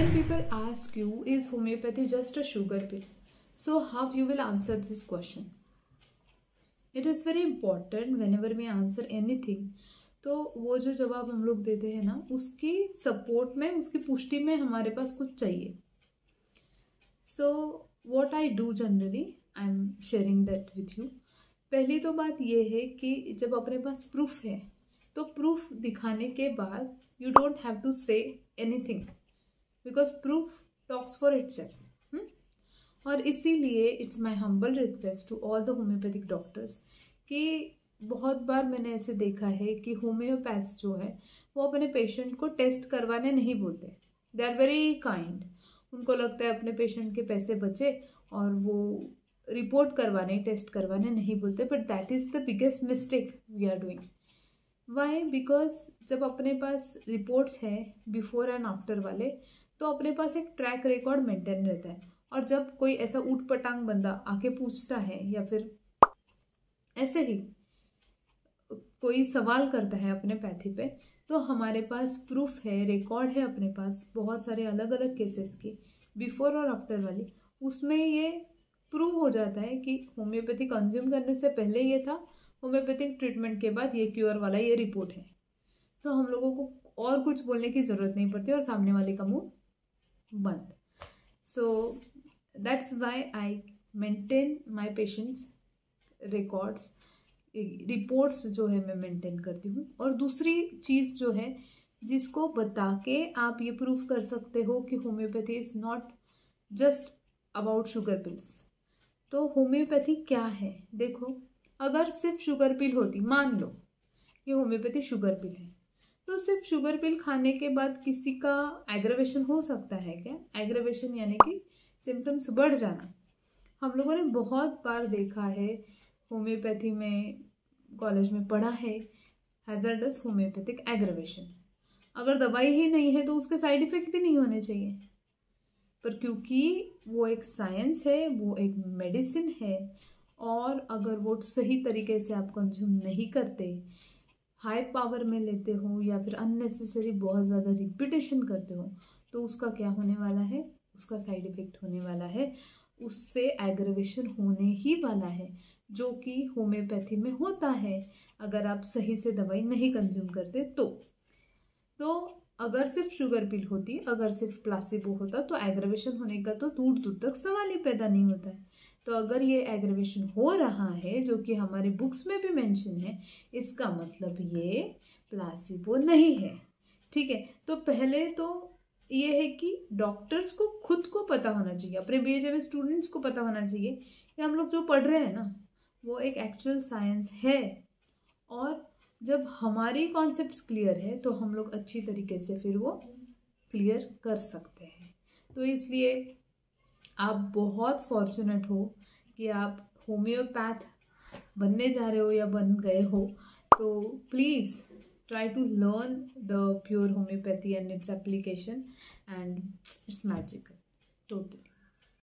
When people ask you, is homeopathy just a sugar pill? So how you will answer this question? It is very important whenever we answer anything. तो वो जो जवाब हम लोग देते हैं ना, उसकी सपोर्ट में, उसकी पुष्टि में हमारे पास कुछ चाहिए. So what I do generally, I am sharing that with you. पहली तो बात ये है कि जब अपने पास प्रूफ है तो प्रूफ दिखाने के बाद you don't have to say anything, because proof talks for itself. और इसीलिए it's my humble request to all the homeopathic doctors कि बहुत बार मैंने ऐसे देखा है कि होम्योपैथ्स जो है वो अपने पेशेंट को टेस्ट करवाने नहीं बोलते. They are very kind. उनको लगता है अपने पेशेंट के पैसे बचे और वो रिपोर्ट करवाने, टेस्ट करवाने नहीं बोलते. But that is the biggest mistake we are doing. Why? Because जब अपने पास रिपोर्ट्स हैं बिफोर एंड आफ्टर वाले, तो अपने पास एक ट्रैक रिकॉर्ड मेंटेन रहता है. और जब कोई ऐसा ऊट पटांग बंदा आके पूछता है या फिर ऐसे ही कोई सवाल करता है अपने पैथी पे, तो हमारे पास प्रूफ है, रिकॉर्ड है अपने पास बहुत सारे अलग अलग केसेस की, बिफोर और आफ्टर वाली. उसमें ये प्रूव हो जाता है कि होम्योपैथी कंज्यूम करने से पहले ये था, होम्योपैथिक ट्रीटमेंट के बाद ये क्योर वाला ये रिपोर्ट है. तो हम लोगों को और कुछ बोलने की ज़रूरत नहीं पड़ती और सामने वाले का मुंह बंद. So that's why I maintain my patients records, reports जो है मैं मेंटेन करती हूँ. और दूसरी चीज़ जो है जिसको बता के आप ये प्रूव कर सकते हो कि homeopathy is not just about sugar pills. तो होम्योपैथी क्या है? देखो, अगर सिर्फ शुगर पिल होती, मान लो ये होम्योपैथी शुगर पिल है, तो सिर्फ शुगर पिल खाने के बाद किसी का एग्रेवेशन हो सकता है क्या? एग्रेवेशन यानी कि सिम्टम्स बढ़ जाना. हम लोगों ने बहुत बार देखा है, होम्योपैथी में कॉलेज में पढ़ा है, हैजर्डस होम्योपैथिक एग्रेवेशन. अगर दवाई ही नहीं है तो उसके साइड इफेक्ट भी नहीं होने चाहिए. पर क्योंकि वो एक साइंस है, वो एक मेडिसिन है, और अगर वो सही तरीके से आप कंज्यूम नहीं करते, हाई पावर में लेते हो या फिर अननेसेसरी बहुत ज़्यादा रिपीटेशन करते हो, तो उसका क्या होने वाला है? उसका साइड इफ़ेक्ट होने वाला है. उससे एग्रेवेशन होने ही वाला है, जो कि होम्योपैथी में होता है अगर आप सही से दवाई नहीं कंज्यूम करते. तो अगर सिर्फ शुगर पिल होती, अगर सिर्फ प्लासिबो होता, तो एग्रेवेशन होने का तो दूर दूर तक सवाल ही पैदा नहीं होता है. तो अगर ये एग्रेवेशन हो रहा है, जो कि हमारे बुक्स में भी मेंशन है, इसका मतलब ये प्लासिबो नहीं है. ठीक है. तो पहले तो ये है कि डॉक्टर्स को खुद को पता होना चाहिए, अपने बीएचएम स्टूडेंट्स को पता होना चाहिए कि हम लोग जो पढ़ रहे हैं ना, वो एक एक्चुअल साइंस है. और जब हमारी कॉन्सेप्ट्स क्लियर है तो हम लोग अच्छी तरीके से फिर वो क्लियर कर सकते हैं. तो इसलिए आप बहुत फॉर्चुनेट हो कि आप होम्योपैथ बनने जा रहे हो या बन गए हो. तो please try to learn the pure homeopathy and its application, and it's magical totally.